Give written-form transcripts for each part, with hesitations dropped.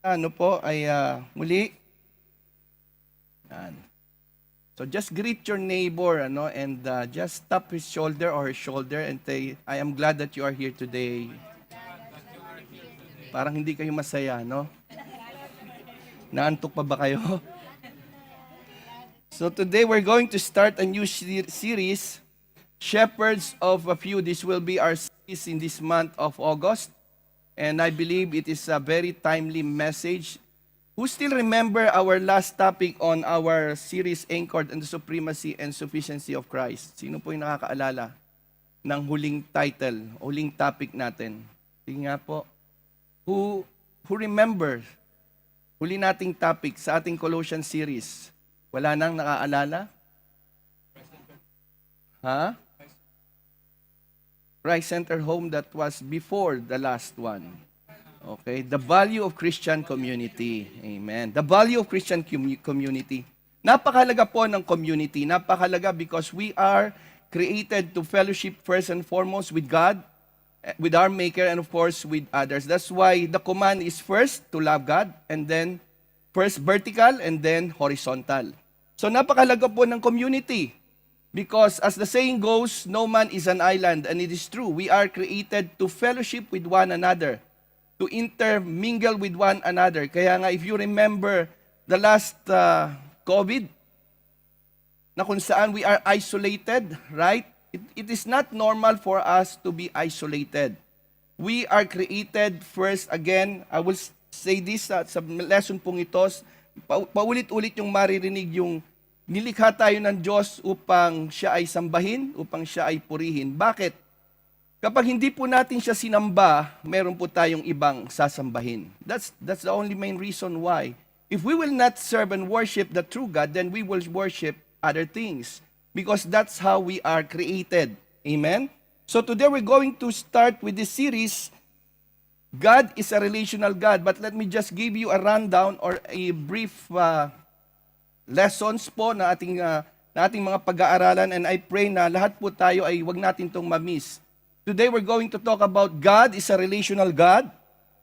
Ano po ay muli. Yan. So just greet your neighbor and just tap his shoulder or her shoulder and say, I am glad that you are here today. Parang hindi kayo masaya, no? Naantok pa ba kayo? So today we're going to start a new series, Shepherds of a Few. This will be our series in this month of August. And I believe it is a very timely message. Who still remember our last topic on our series anchored on the supremacy and sufficiency of Christ? Sino po yung nakakaalala ng huling title, huling topic natin? Sige nga po. Who remembers huli nating topic sa ating Colossians series? Wala nang nakaalala? Ha? Christ-centered home, that was before the last one. Okay, the value of Christian community. Amen. The value of Christian community. Napakahalaga po ng community. Napakahalaga because we are created to fellowship first and foremost with God, with our Maker, and of course with others. That's why the command is first to love God, and then first vertical and then horizontal. So napakahalaga po ng community. Because as the saying goes, no man is an island, and it is true. We are created to fellowship with one another, to intermingle with one another. Kaya nga, if you remember the last COVID, na kung saan we are isolated, right? It is not normal for us to be isolated. We are created first, again, I will say this sa lesson pong ito, paulit-ulit yung maririnig yung nilikha tayo ng Diyos upang siya ay sambahin, upang siya ay purihin. Bakit? Kapag hindi po natin siya sinamba, meron po tayong ibang sasambahin. That's the only main reason why. If we will not serve and worship the true God, then we will worship other things. Because that's how we are created. Amen? So today we're going to start with this series, God is a relational God. But let me just give you a rundown or a brief lessons po na ating mga pag-aaralan, and I pray na lahat po tayo ay wag natin itong ma-miss. Today we're going to talk about God is a relational God.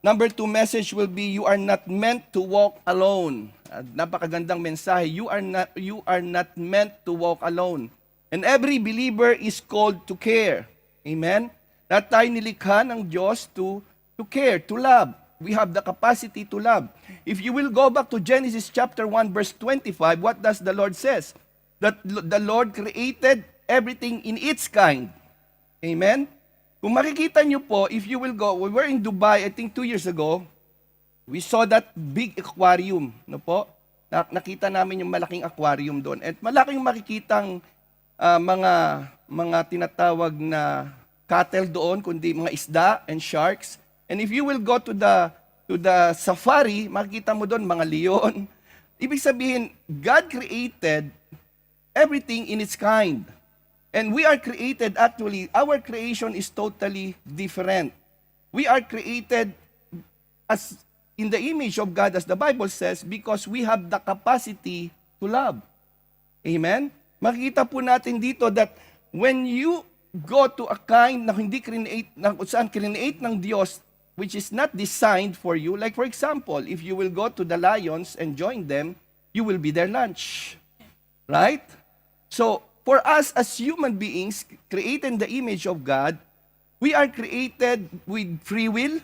Number 2 message will be you are not meant to walk alone. Napakagandang mensahe. You are not meant to walk alone. And every believer is called to care. Amen? Lahat tayo nilikha ng Diyos to care, to love. We have the capacity to love. If you will go back to Genesis chapter 1 verse 25, what does the Lord says? That the Lord created everything in its kind. Amen? Kung makikita nyo po, if you will go, we were in Dubai, I think 2 years ago, we saw that big aquarium. No po? Nakita namin yung malaking aquarium doon. At malaki yung makikitang mga tinatawag na cattle doon, kundi mga isda and sharks. And if you will go to the safari, makikita mo doon mga leon. Ibig sabihin, God created everything in its kind. And we are created, actually, our creation is totally different. We are created as in the image of God, as the Bible says, because we have the capacity to love. Amen? Makikita po natin dito that when you go to a kind na hindi create, na saan create ng Diyos, which is not designed for you. Like for example, if you will go to the lions and join them, you will be their lunch. Right? So, for us as human beings, created in the image of God, we are created with free will.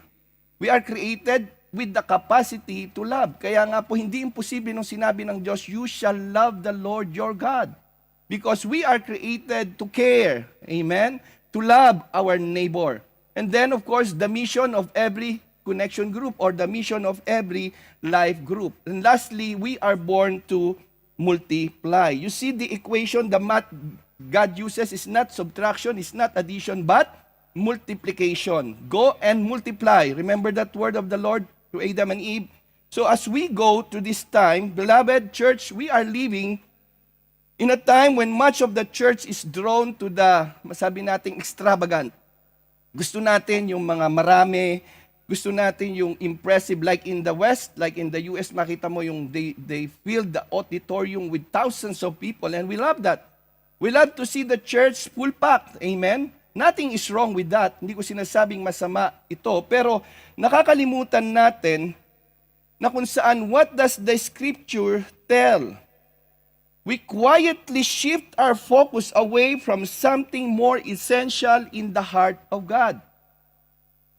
We are created with the capacity to love. Kaya nga po, hindi imposible nung sinabi ng Diyos, you shall love the Lord your God. Because we are created to care. Amen? To love our neighbor. And then, of course, the mission of every connection group or the mission of every life group. And lastly, we are born to multiply. You see the equation, the math God uses is not subtraction, is not addition, but multiplication. Go and multiply. Remember that word of the Lord to Adam and Eve. So as we go to this time, beloved church, we are living in a time when much of the church is drawn to the, masabi nating, extravagant. Gusto natin yung mga marami, gusto natin yung impressive, like in the West, like in the US, makita mo yung they fill the auditorium with thousands of people, and we love that. We love to see the church full packed. Amen? Nothing is wrong with that. Hindi ko sinasabing masama ito, pero nakakalimutan natin na kung saan what does the scripture tell? We quietly shift our focus away from something more essential in the heart of God.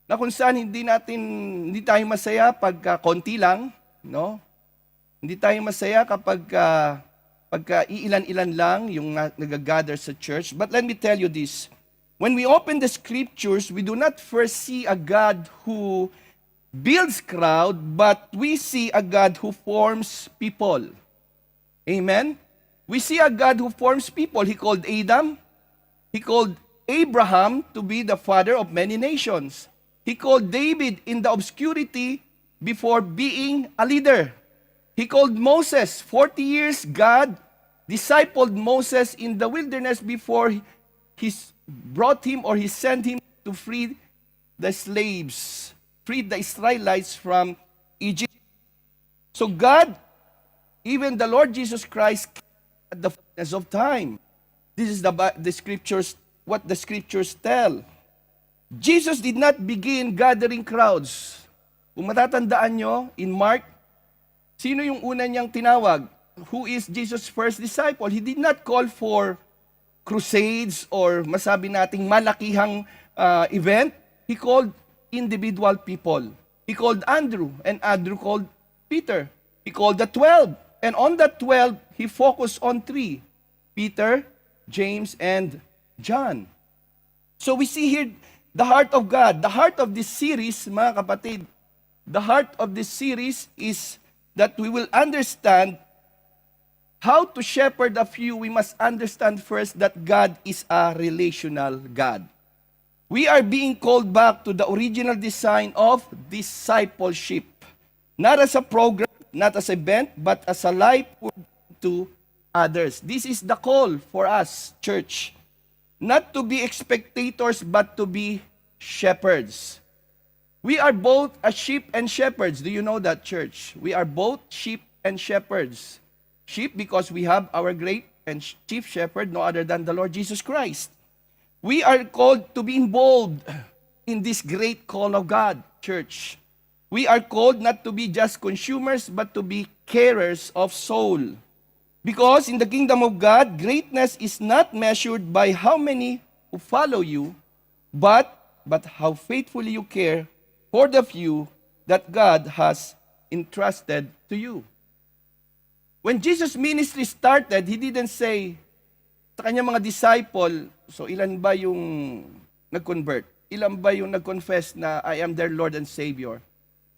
Na kung saan hindi tayo masaya pagka konti lang, no? Hindi tayo masaya kapag pagka iilan-ilan lang yung nag-gather sa church. But let me tell you this. When we open the scriptures, we do not first see a God who builds crowd, but we see a God who forms people. Amen? We see a God who forms people. He called Adam. He called Abraham to be the father of many nations. He called David in the obscurity before being a leader. He called Moses. 40 years, God discipled Moses in the wilderness before he brought him or he sent him to free the slaves, free the Israelites from Egypt. So God, even the Lord Jesus Christ, at the fullness of time. This is the scriptures, what the scriptures tell. Jesus did not begin gathering crowds. Kung matatandaan nyo, in Mark, sino yung una niyang tinawag? Who is Jesus' first disciple? He did not call for crusades or masabi nating malakihang event. He called individual people. He called Andrew, and Andrew called Peter. He called the 12. And on that 12, he focused on 3, Peter, James, and John. So we see here the heart of God. The heart of this series, mga kapatid, the heart of this series is that we will understand how to shepherd a few. We must understand first that God is a relational God. We are being called back to the original design of discipleship. Not as a program, not as an event, but as a life to others. This is the call for us, church. Not to be spectators, but to be shepherds. We are both a sheep and shepherds. Do you know that, church? We are both sheep and shepherds. Sheep because we have our great and chief shepherd, no other than the Lord Jesus Christ. We are called to be involved in this great call of God, church. We are called not to be just consumers, but to be carers of soul. Because in the kingdom of God, greatness is not measured by how many who follow you, but how faithfully you care for the few that God has entrusted to you. When Jesus' ministry started, He didn't say sa kanyang mga disciple, so ilan ba yung nag-convert? Ilan ba yung nag-confess na I am their Lord and Savior?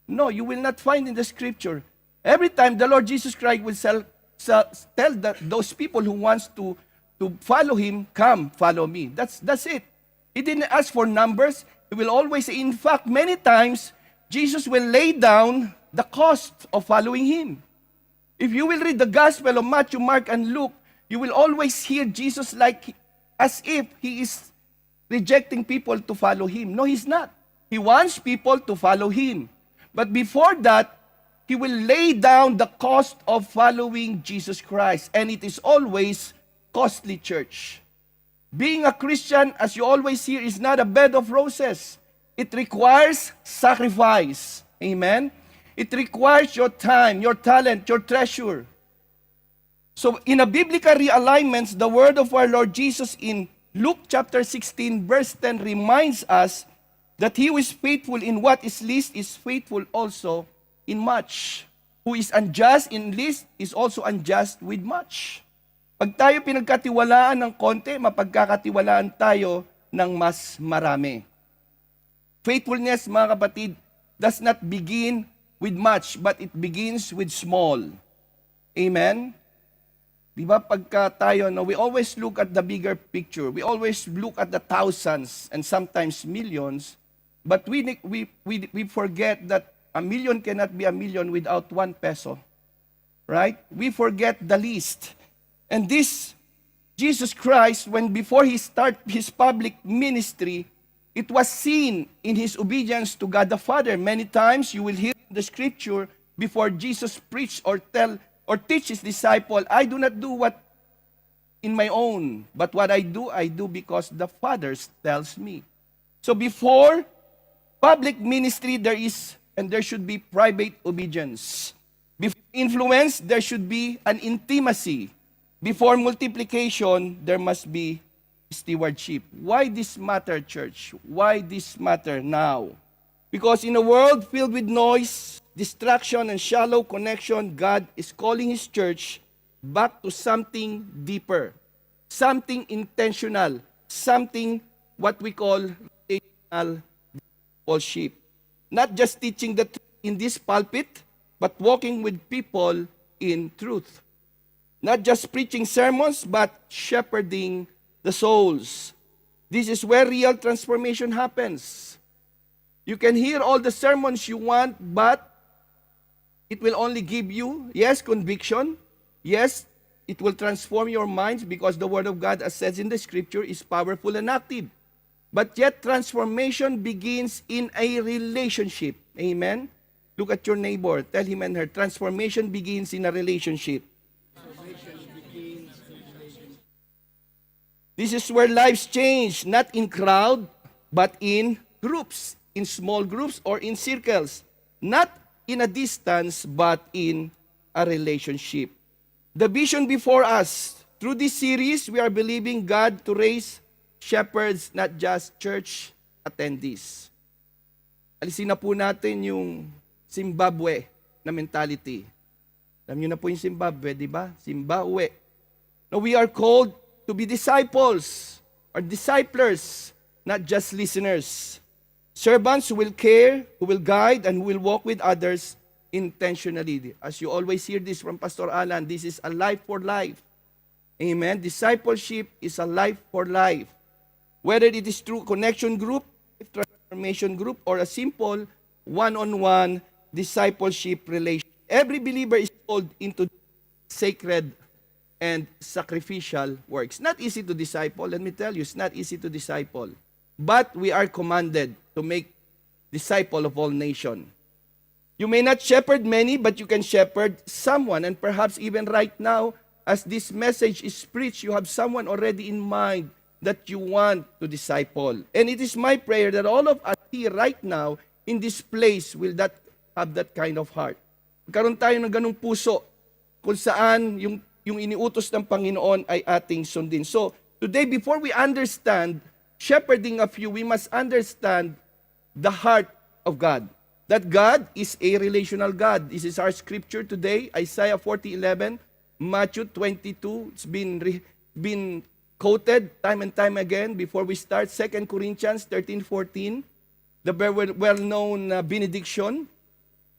No, you will not find in the scripture. Every time the Lord Jesus Christ will tell those people who wants to follow Him, come, follow me. That's it. He didn't ask for numbers. He will always say, in fact, many times, Jesus will lay down the cost of following Him. If you will read the Gospel of Matthew, Mark, and Luke, you will always hear Jesus as if He is rejecting people to follow Him. No, He's not. He wants people to follow Him. But before that, He will lay down the cost of following Jesus Christ. And it is always costly, church. Being a Christian, as you always hear, is not a bed of roses. It requires sacrifice. Amen? It requires your time, your talent, your treasure. So in a biblical realignment, the word of our Lord Jesus in Luke chapter 16, verse 10 reminds us that He who is faithful in what is least is faithful also in much. Who is unjust in least is also unjust with much. Pag tayo pinagkatiwalaan ng konti, mapagkakatiwalaan tayo ng mas marami. Faithfulness, mga kapatid, does not begin with much, but it begins with small. Amen? Diba, pagka tayo, we always look at the bigger picture. We always look at the thousands and sometimes millions. But we forget that a million cannot be a million without 1 peso. Right? We forget the least. And this, Jesus Christ, before He started His public ministry, it was seen in His obedience to God the Father. Many times you will hear the scripture before Jesus preached or teach His disciple, I do not do what in my own, but what I do because the Father tells me. So before public ministry, there is and there should be private obedience. Before influence, there should be an intimacy. Before multiplication, there must be stewardship. Why this matter, church? Why this matter now? Because in a world filled with noise, distraction, and shallow connection, God is calling His church back to something deeper, something intentional, something what we call relational discipleship. Not just teaching the truth in this pulpit, but walking with people in truth. Not just preaching sermons, but shepherding the souls. This is where real transformation happens. You can hear all the sermons you want, but it will only give you, yes, conviction. Yes, it will transform your minds because the Word of God, as says in the Scripture, is powerful and active. But yet, transformation begins in a relationship. Amen? Look at your neighbor. Tell him and her, transformation begins in a relationship. This is where lives change, not in crowd, but in groups, in small groups or in circles. Not in a distance, but in a relationship. The vision before us, through this series, we are believing God to raise shepherds, not just church attendees. Alisin na po natin yung Zimbabwe na mentality. Alam niyo na po yung Zimbabwe, di ba? Zimbabwe. Now we are called to be disciples or disciplers, not just listeners. Servants who will care, who will guide, and who will walk with others intentionally. As you always hear this from Pastor Alan, this is a life for life. Amen. Discipleship is a life for life. Whether it is through connection group, transformation group, or a simple one-on-one discipleship relation. Every believer is called into sacred and sacrificial works. Not easy to disciple. Let me tell you, it's not easy to disciple. But we are commanded to make disciple of all nations. You may not shepherd many, but you can shepherd someone. And perhaps even right now, as this message is preached, you have someone already in mind that you want to disciple. And it is my prayer that all of us here right now in this place will have that kind of heart. Magkaroon tayo ng ganung puso kung saan yung iniutos ng Panginoon ay ating sundin. So, today, before we understand shepherding of you, we must understand the heart of God. That God is a relational God. This is our scripture today, Isaiah 40:11, Matthew 22. It's been quoted time and time again before we start. 2 Corinthians 13:14, the very well-known benediction.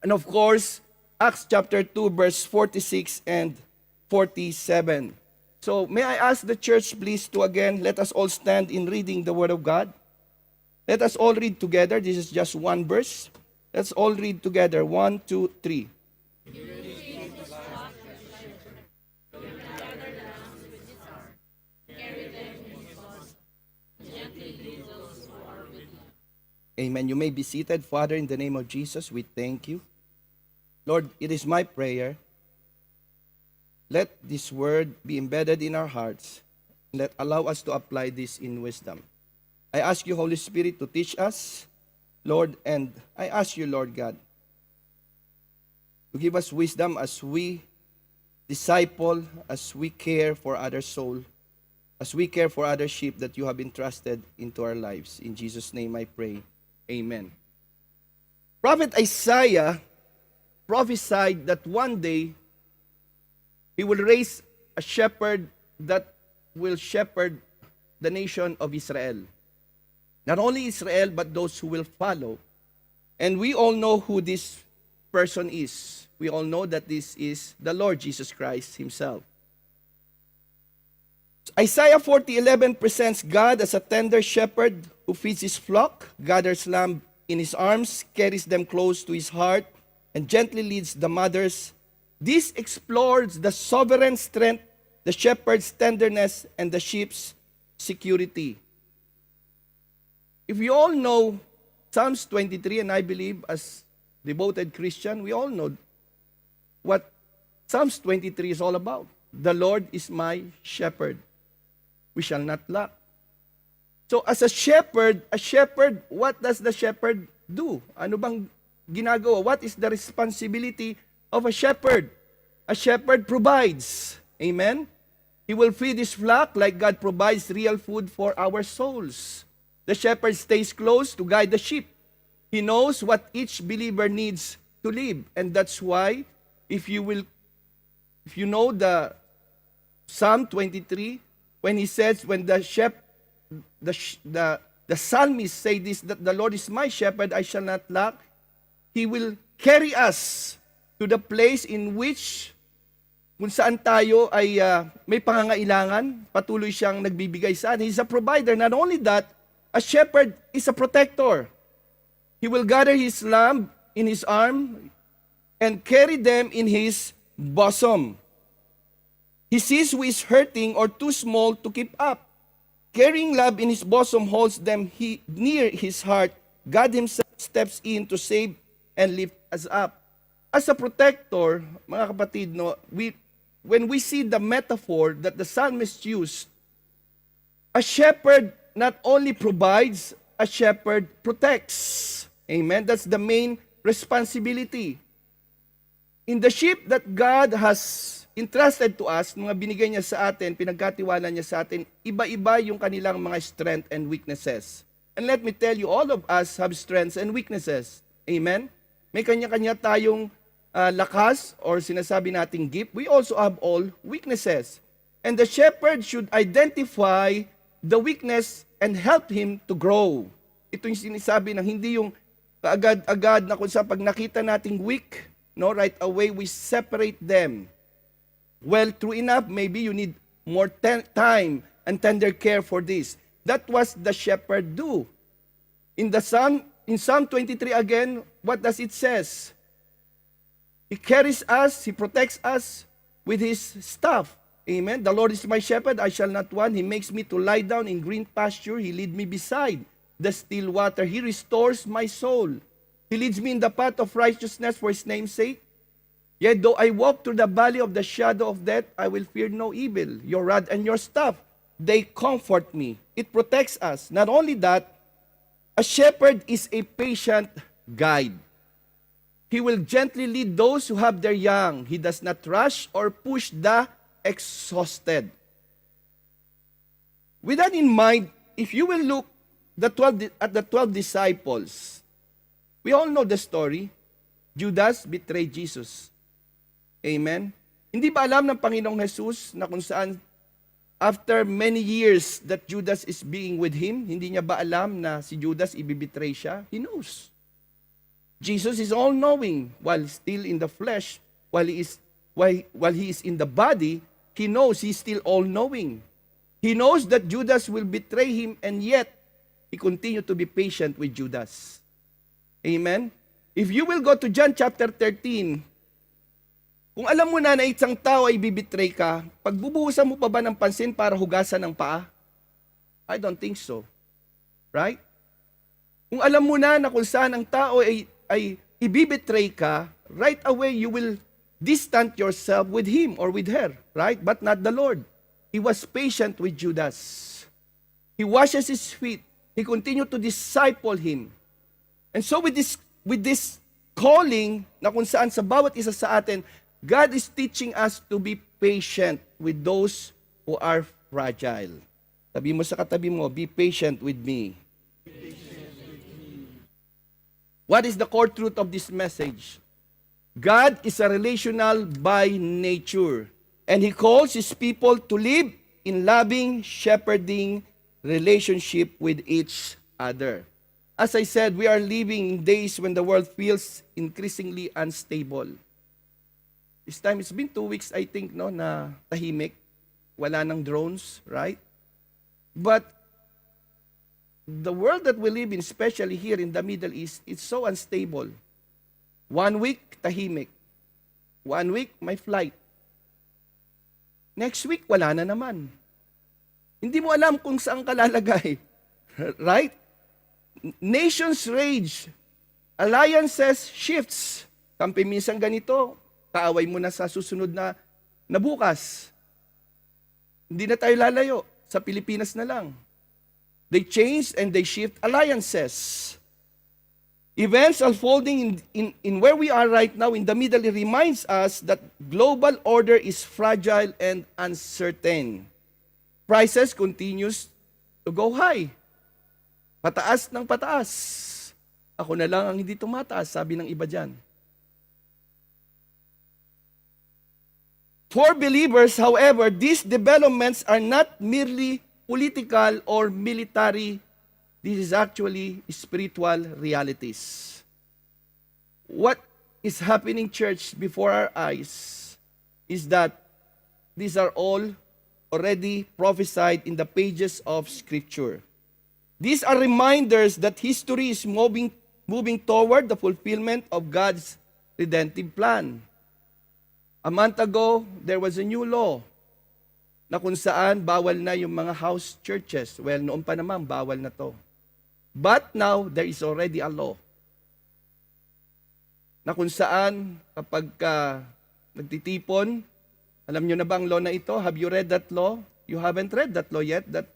And of course, Acts chapter 2, verse 46 and 47. So may I ask the church please to again, let us all stand in reading the Word of God. Let us all read together. This is just one verse. Let's all read together. 1, 2, 3. Amen. You may be seated. Father, in the name of Jesus, we thank you. Lord, it is my prayer. Let this word be embedded in our hearts. Let allow us to apply this in wisdom. I ask you, Holy Spirit, to teach us, Lord, and I ask you, Lord God, to give us wisdom as we disciple, as we care for other soul, as we care for other sheep that you have entrusted into our lives. In Jesus' name I pray. Amen. Prophet Isaiah prophesied that one day he will raise a shepherd that will shepherd the nation of Israel. Not only Israel, but those who will follow. And we all know who this person is. We all know that this is the Lord Jesus Christ himself. Isaiah 40:11 presents God as a tender shepherd who feeds his flock, gathers lamb in his arms, carries them close to his heart, and gently leads the mothers. This explores the sovereign strength, the shepherd's tenderness, and the sheep's security. If we all know Psalms 23, and I believe as devoted Christian, we all know what Psalms 23 is all about. The Lord is my shepherd. We shall not lack. So as a shepherd, what does the shepherd do? Ano bang ginagawa? What is the responsibility of a shepherd? A shepherd provides. Amen? He will feed his flock like God provides real food for our souls. The shepherd stays close to guide the sheep. He knows what each believer needs to live. And that's why, if you know the Psalm 23, when he says, when the psalmist say this, that the Lord is my shepherd, I shall not lack, He will carry us to the place in which, kung saan tayo ay may pangangailangan, patuloy siyang nagbibigay sa atin. He's a provider. Not only that, a shepherd is a protector. He will gather his lamb in his arm and carry them in his bosom. He sees who is hurting or too small to keep up. Carrying love in his bosom holds them near his heart. God himself steps in to save and lift us up. As a protector, mga kapatid, no, when we see the metaphor that the psalmist used, a shepherd not only provides, a shepherd protects. Amen? That's the main responsibility. In the sheep that God has entrusted to us, mga binigay niya sa atin, pinagkatiwala niya sa atin, iba-iba yung kanilang mga strength and weaknesses. And let me tell you, all of us have strengths and weaknesses. Amen? May kanya-kanya tayong lakas or sinasabi nating gift. We also have all weaknesses. And the shepherd should identify the weakness and help him to grow. Ito yung sinasabi ng hindi yung agad-agad na kung sa pag nakita nating weak, no, right away we separate them. Well, true enough, maybe you need more time and tender care for this. That was the shepherd do. In Psalm 23 again, what does it says? He carries us, He protects us with His staff. Amen. The Lord is my shepherd, I shall not want. He makes me to lie down in green pasture. He leads me beside the still water. He restores my soul. He leads me in the path of righteousness for His name's sake. Yet though I walk through the valley of the shadow of death, I will fear no evil. Your rod and your staff, they comfort me. It protects us. Not only that, a shepherd is a patient guide. He will gently lead those who have their young. He does not rush or push the exhausted. With that in mind, if you will look at the 12 disciples, we all know the story. Judas betrayed Jesus. Amen? Hindi ba alam ng Panginoong Jesus na kung saan after many years that Judas is being with Him, hindi niya ba alam na si Judas ibibetray siya? He knows. Jesus is all-knowing while still in the flesh, while He is in the body, He knows He's still all-knowing. He knows that Judas will betray Him and yet He continued to be patient with Judas. Amen? If you will go to John chapter 13, kung alam mo na isang tao ay bibitray ka, pagbubuhusan mo pa ba ng pansin para hugasan ng paa? I don't think so. Right? Kung alam mo na kung saan ang tao ay ibibitray ka, right away you will distant yourself with him or with her. Right? But not the Lord. He was patient with Judas. He washes his feet. He continued to disciple him. And so with this calling na kung saan sa bawat isa sa atin, God is teaching us to be patient with those who are fragile. Sabi mo sa katabi mo, be patient with me. What is the core truth of this message? God is a relational by nature, and He calls His people to live in loving, shepherding relationship with each other. As I said, we are living in days when the world feels increasingly unstable. This time, it's been 2 weeks, I think, no, na tahimik. Wala ng drones, right? But the world that we live in, especially here in the Middle East, it's so unstable. 1 week, tahimik. 1 week, may flight. Next week, wala na naman. Hindi mo alam kung saan ka lalagay. Right? Nations rage. Alliances shifts. Kampi minsan ganito, kaaway mo na sa susunod na bukas. Hindi na tayo lalayo. Sa Pilipinas na lang. They change and they shift alliances. Events unfolding in where we are right now in the Middle East reminds us that global order is fragile and uncertain. Prices continues to go high. Pataas ng pataas. Ako na lang ang hindi tumataas, sabi ng iba dyan. For believers, however, these developments are not merely political or military. This is actually spiritual realities. What is happening, church, before our eyes is that these are all already prophesied in the pages of Scripture. These are reminders that history is moving toward the fulfillment of God's redemptive plan. A month ago, there was a new law na kung saan bawal na yung mga house churches. Well, noon pa naman, bawal na to. But now, there is already a law na kung saan kapag nagtitipon, alam nyo na ba ang law na ito? Have you read that law? You haven't read that law yet? That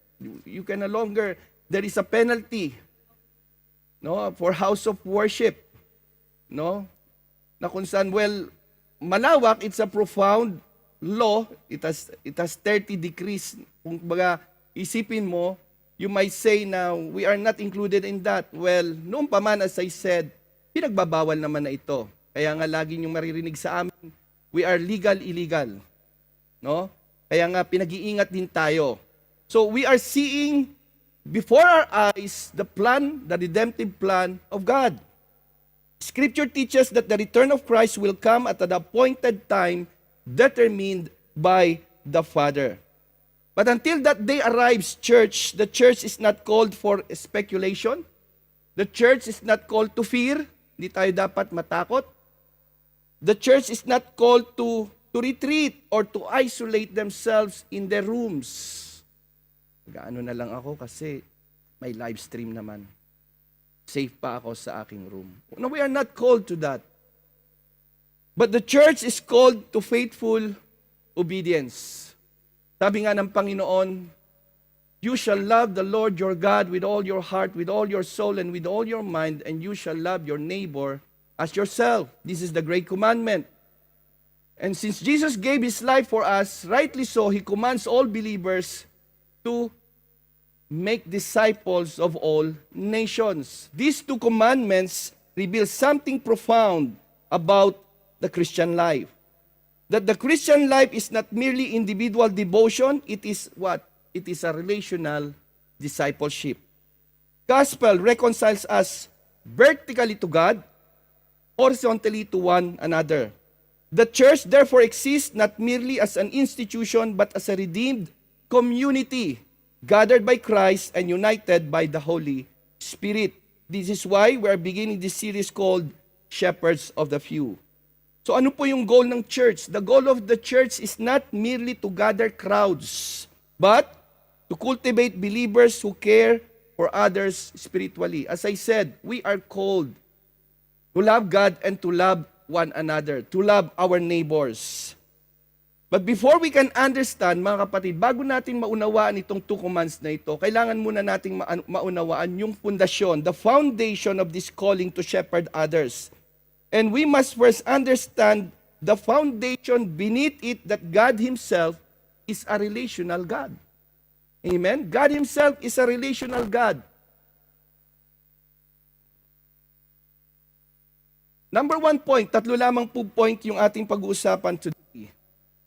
you can no longer, there is a penalty, no, for house of worship, no, na kung saan, well, malawak, it's a profound law. It has 30 decrees. Kung baga isipin mo, you might say now, we are not included in that. Well, noong pa man, as I said, pinagbabawal naman na ito. Kaya nga lagi niyong maririnig sa amin, we are legal, illegal. No? Kaya nga pinag-iingat din tayo. So we are seeing before our eyes the plan, the redemptive plan of God. Scripture teaches that the return of Christ will come at an appointed time determined by the Father. But until that day arrives, church, the church is not called for speculation. The church is not called to fear. Hindi tayo dapat matakot. The church is not called to retreat or to isolate themselves in their rooms. Gaano na lang ako kasi may live stream naman. Safe pa ako sa aking room. No, we are not called to that. But the church is called to faithful obedience. Sabi nga ng Panginoon, you shall love the Lord your God with all your heart, with all your soul, and with all your mind, and you shall love your neighbor as yourself. This is the great commandment. And since Jesus gave His life for us, rightly so, He commands all believers to make disciples of all nations. These two commandments reveal something profound about the Christian life. That the Christian life is not merely individual devotion, it is what? It is a relational discipleship. Gospel reconciles us vertically to God, horizontally to one another. The church therefore exists not merely as an institution but as a redeemed community gathered by Christ and united by the Holy Spirit. This is why we are beginning this series called Shepherds of the Few. So ano po yung goal ng church? The goal of the church is not merely to gather crowds, but to cultivate believers who care for others spiritually. As I said, we are called to love God and to love one another, to love our neighbors. But before we can understand, mga kapatid, bago natin maunawaan itong 2 commands na ito, kailangan muna nating maunawaan yung pundasyon, the foundation of this calling to shepherd others. And we must first understand the foundation beneath it that God Himself is a relational God. Amen? God Himself is a relational God. Number 1 point, 3 lamang po point yung ating pag-uusapan today.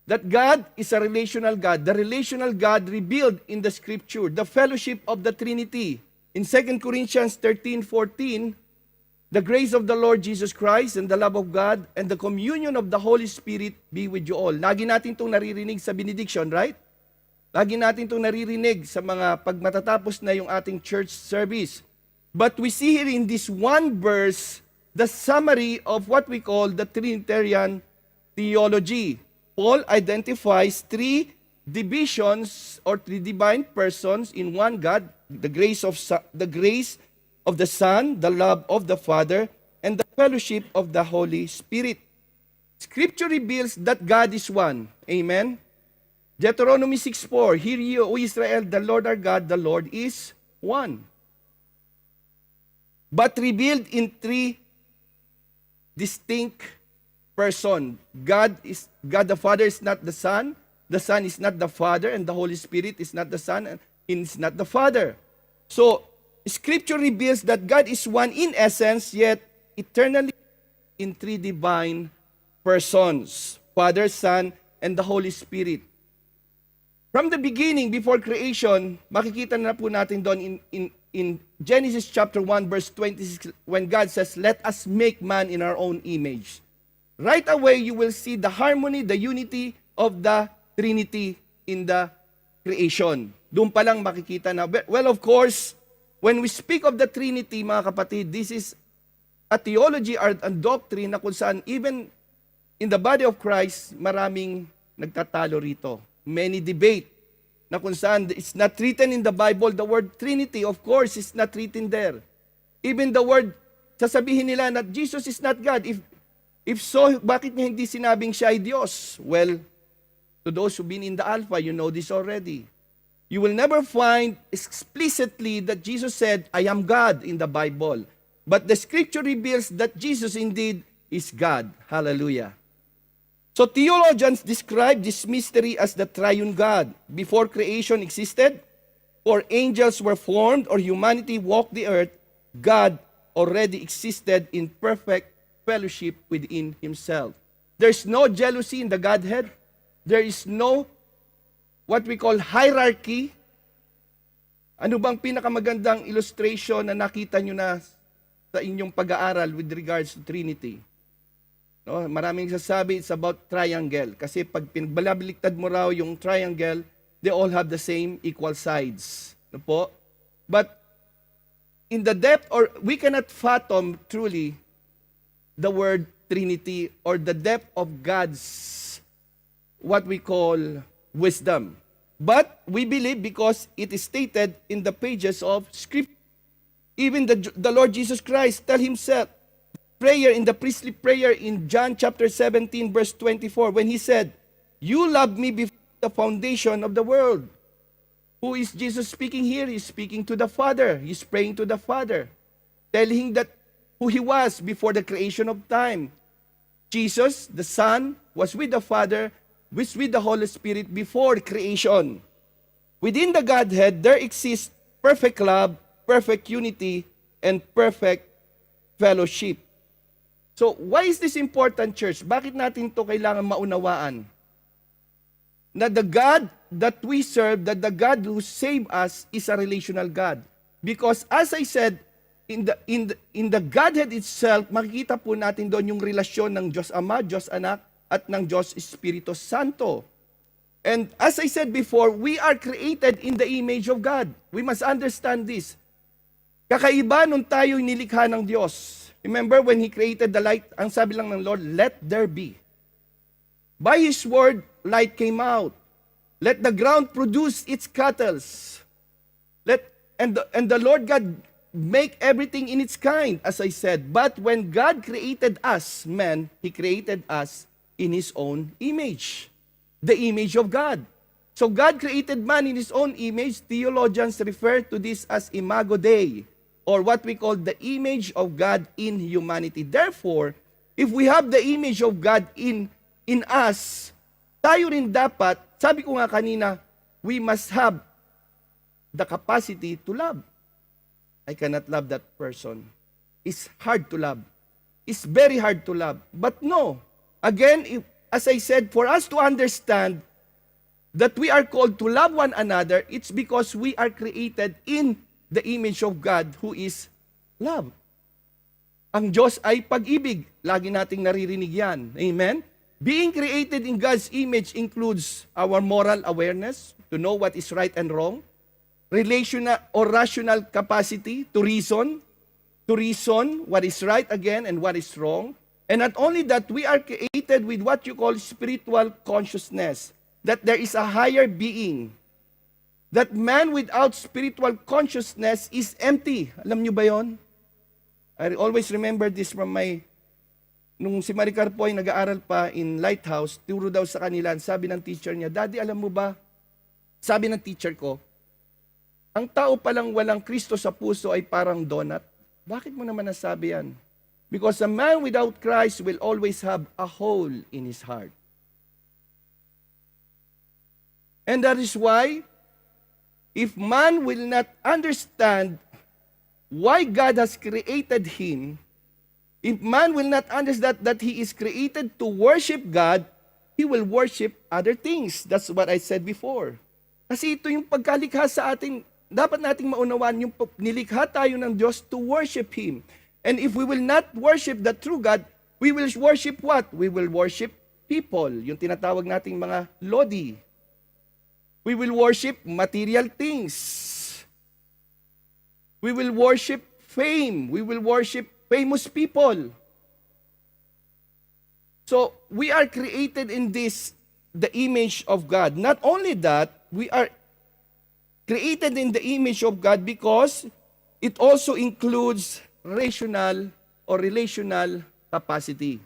That God is a relational God. The relational God revealed in the Scripture, the fellowship of the Trinity. In 2 Corinthians 13:14, the grace of the Lord Jesus Christ and the love of God and the communion of the Holy Spirit be with you all. Lagi natin itong naririnig sa benediction, right? Lagi natin itong naririnig sa mga pagmatatapos na yung ating church service. But we see here in this one verse, the summary of what we call the Trinitarian theology. Paul identifies 3 divisions or 3 divine persons in one God, the grace of the Son, the love of the Father, and the fellowship of the Holy Spirit. Scripture reveals that God is one. Amen? Deuteronomy 6:4, hear ye, O Israel, the Lord our God, the Lord is one. but revealed in three distinct person. God the Father is not the Son is not the Father, and the Holy Spirit is not the Son and is not the Father. So, Scripture reveals that God is one in essence, yet eternally in three divine persons, Father, Son, and the Holy Spirit. From the beginning, before creation, makikita na po natin doon in Genesis chapter 1 verse 26, when God says, "Let us make man in our own image." Right away, you will see the harmony, the unity of the Trinity in the creation. Doon pa lang makikita na, well, of course, when we speak of the Trinity, mga kapatid, this is a theology or a doctrine na kung saan even in the body of Christ, maraming nagtatalo rito. Many debate na kung saan it's not written in the Bible, the word Trinity, of course, is not written there. Even the word, sasabihin nila na Jesus is not God. If so, bakit niya hindi sinabing siya ay Diyos? Well, to those who've been in the Alpha, you know this already. You will never find explicitly that Jesus said, "I am God" in the Bible. But the Scripture reveals that Jesus indeed is God. Hallelujah. So theologians describe this mystery as the triune God. Before creation existed, or angels were formed, or humanity walked the earth, God already existed in perfect fellowship within Himself. There's no jealousy in the Godhead. There is no what we call hierarchy. Ano bang pinakamagandang illustration na nakita nyo na sa inyong pag-aaral with regards to Trinity? No, maraming sasabi it's about triangle. Kasi pag pinagbaliktad mo raw yung triangle, they all have the same equal sides. No po? But in the depth, or we cannot fathom truly the word Trinity or the depth of God's what we call wisdom. But we believe because it is stated in the pages of Scripture. Even the Lord Jesus Christ tell Himself, prayer in the priestly prayer in John chapter 17 verse 24, when He said, "You loved me before the foundation of the world." Who is Jesus speaking here? He's speaking to the Father. He's praying to the Father, telling that who He was before the creation of time. Jesus, the Son, was with the Father, was with the Holy Spirit before creation. Within the Godhead, there exists perfect love, perfect unity, and perfect fellowship. So, why is this important, church? Bakit natin ito kailangan maunawaan? Na the God that we serve, that the God who saved us is a relational God. Because as I said, in the Godhead itself, makikita po natin doon yung relasyon ng Diyos Ama, Diyos Anak, at ng Diyos Espiritu Santo. And as I said before, we are created in the image of God. We must understand this. Kakaiba nung tayo nilikha ng Diyos. Remember when He created the light, ang sabi lang ng Lord, "Let there be." By His word, light came out. Let the ground produce its cattle. And the Lord God make everything in its kind, as I said. But when God created us, man, He created us in His own image. The image of God. So God created man in His own image. Theologians refer to this as Imago Dei, or what we call the image of God in humanity. Therefore, if we have the image of God in us, tayo rin dapat, sabi ko nga kanina, we must have the capacity to love. I cannot love that person. It's hard to love. It's very hard to love. But no, again, as I said, for us to understand that we are called to love one another, it's because we are created in the image of God who is love. Ang Diyos ay pag-ibig. Lagi nating naririnig yan. Amen? Being created in God's image includes our moral awareness to know what is right and wrong, relational or rational capacity to reason what is right again and what is wrong. And not only that, we are created with what you call spiritual consciousness, that there is a higher being. That man without spiritual consciousness is empty. Alam niyo ba yon? I always remember this from nung si Maricar po ay nag-aaral pa in Lighthouse, turo daw sa kanila, sabi ng teacher niya, "Daddy, alam mo ba?" Sabi ng teacher ko, "Ang tao palang walang Kristo sa puso ay parang donut." Bakit mo naman nasabi yan? Because a man without Christ will always have a hole in his heart. And that is why, if man will not understand why God has created him, if man will not understand that he is created to worship God, he will worship other things. That's what I said before. Kasi ito yung pagkalikha sa atin, dapat nating maunawaan yung nilikha tayo ng Diyos to worship Him. And if we will not worship the true God, we will worship what? We will worship people, yung tinatawag nating mga lodi. We will worship material things. We will worship fame. We will worship famous people. So, we are created in this, the image of God. Not only that, we are created in the image of God because it also includes relational capacity.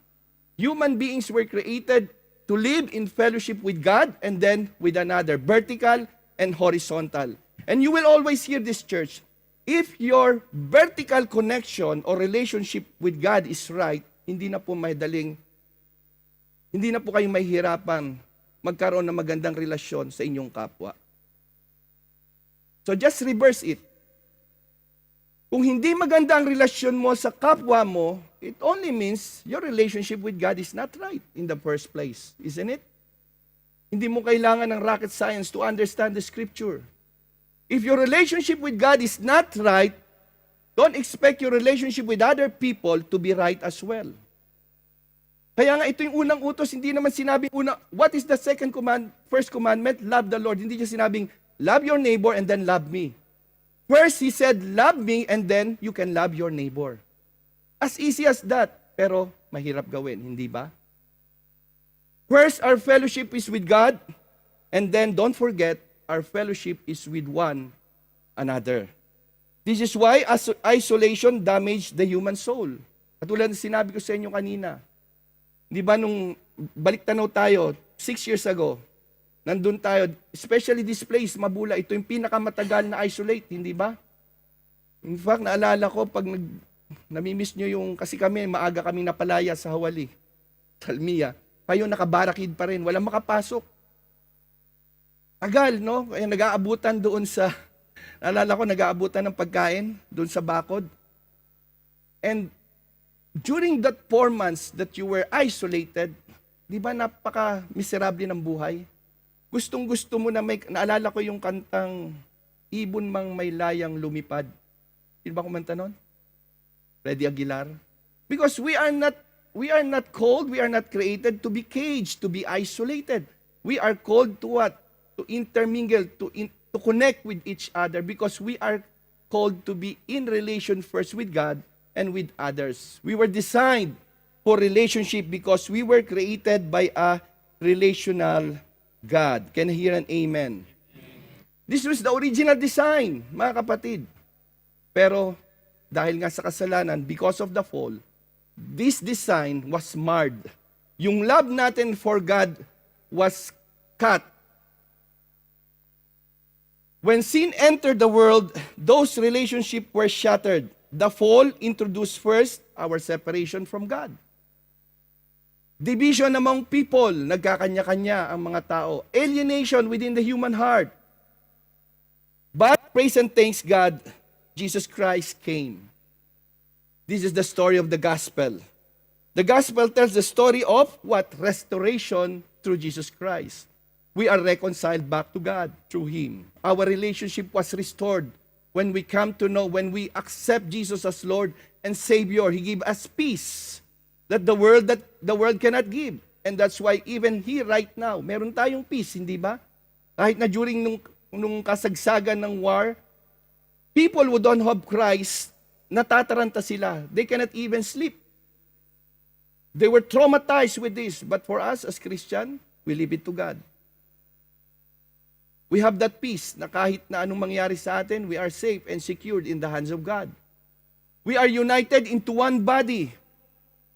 Human beings were created to live in fellowship with God and then with another, vertical and horizontal. And you will always hear this, church, if your vertical connection or relationship with God is right, hindi na po kayo mahihirapan magkaroon ng magandang relasyon sa inyong kapwa. So just reverse it. Kung hindi maganda ang relasyon mo sa kapwa mo, it only means your relationship with God is not right in the first place. Isn't it? Hindi mo kailangan ng rocket science to understand the scripture. If your relationship with God is not right, don't expect your relationship with other people to be right as well. Kaya nga ito yung unang utos, hindi naman sinabing what is the first commandment? Love the Lord. Hindi niya sinabing, love your neighbor and then love me. First, He said, love me, and then you can love your neighbor. As easy as that, pero mahirap gawin, hindi ba? First, our fellowship is with God, and then don't forget, our fellowship is with one another. This is why isolation damaged the human soul. Katulad ng sinabi ko sa inyo kanina. Di ba nung baliktanaw tayo, 6 years ago, nandun tayo, especially this place, Mabula, ito yung pinakamatagal na isolate, hindi ba? In fact, naalala ko, pag namimiss nyo yung, kasi kami, maaga kaming napalaya sa Hawali, Salmia, kayo nakabarakid pa rin, walang makapasok. Tagal, no? Kaya nag-aabutan doon sa, naalala ko, nag-aabutan ng pagkain, doon sa bakod. And during that 4 months that you were isolated, di ba napaka-miserable ng buhay? Gustong-gusto mo na naalala ko yung kantang Ibon Mang May Layang Lumipad. Sino ba kumanta nun? Freddie Aguilar. Because we are not called, we are not created to be caged, to be isolated. We are called to what? To intermingle, to connect with each other because we are called to be in relation first with God and with others. We were designed for relationship because we were created by a relational God. Can I hear an amen? This was the original design, mga kapatid. Pero dahil nga sa kasalanan, because of the fall, this design was marred. Yung love natin for God was cut. When sin entered the world, those relationships were shattered. The fall introduced first our separation from God. Division among people, nagkakanya-kanya ang mga tao. Alienation within the human heart. But praise and thanks God, Jesus Christ came. This is the story of the gospel. The gospel tells the story of what? Restoration through Jesus Christ. We are reconciled back to God through Him. Our relationship was restored when we come to know, when we accept Jesus as Lord and Savior. He gave us peace that the world cannot give. And that's why even here right now, meron tayong peace, hindi ba? Kahit na during nung kasagsagan ng war, people who don't have Christ, natataranta sila. They cannot even sleep. They were traumatized with this. But for us as Christian, we leave it to God. We have that peace na kahit na anong mangyari sa atin, we are safe and secured in the hands of God. We are united into one body.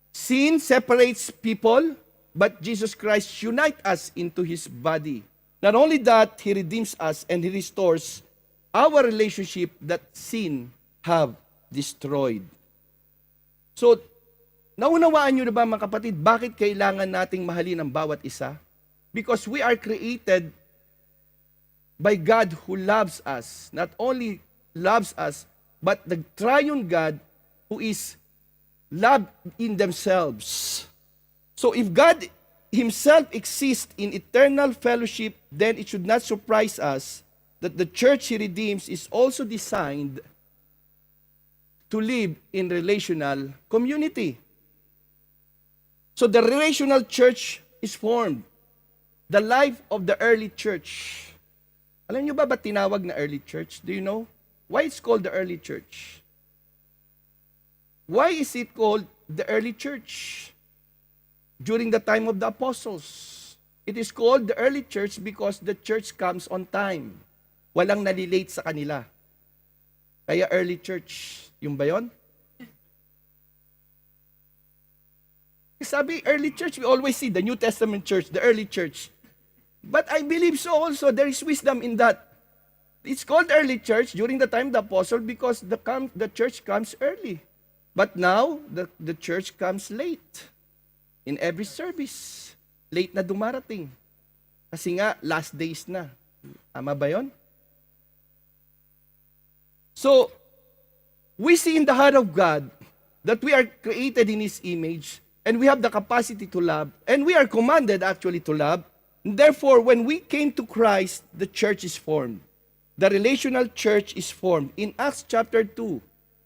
Sin separates people, but Jesus Christ unites us into His body. Not only that, He redeems us and He restores our relationship that sin have destroyed. So, naunawaan nyo na ba mga kapatid, bakit kailangan nating mahalin ang bawat isa? Because we are created by God who loves us. Not only loves us, but the triune God who is love in themselves. So if God Himself exists in eternal fellowship, then it should not surprise us that the church He redeems is also designed to live in relational community. So the relational church is formed. The life of the early church. Alam niyo ba tinawag na early church? Do you know? Why it's called the early church? Why is it called the early church? During the time of the apostles. It is called the early church because the church comes on time. Walang nalilate sa kanila. Kaya early church. Yung ba yun? Sabi, early church, we always see the New Testament church, the early church. But I believe so also, there is wisdom in that. It's called early church during the time of the apostle because the church comes early. But now, the church comes late. In every service. Late na dumarating. Kasi nga, last days na. Tama ba yun? So, we see in the heart of God that we are created in His image and we have the capacity to love and we are commanded actually to love. Therefore, when we came to Christ, the church is formed. The relational church is formed. In Acts chapter 2,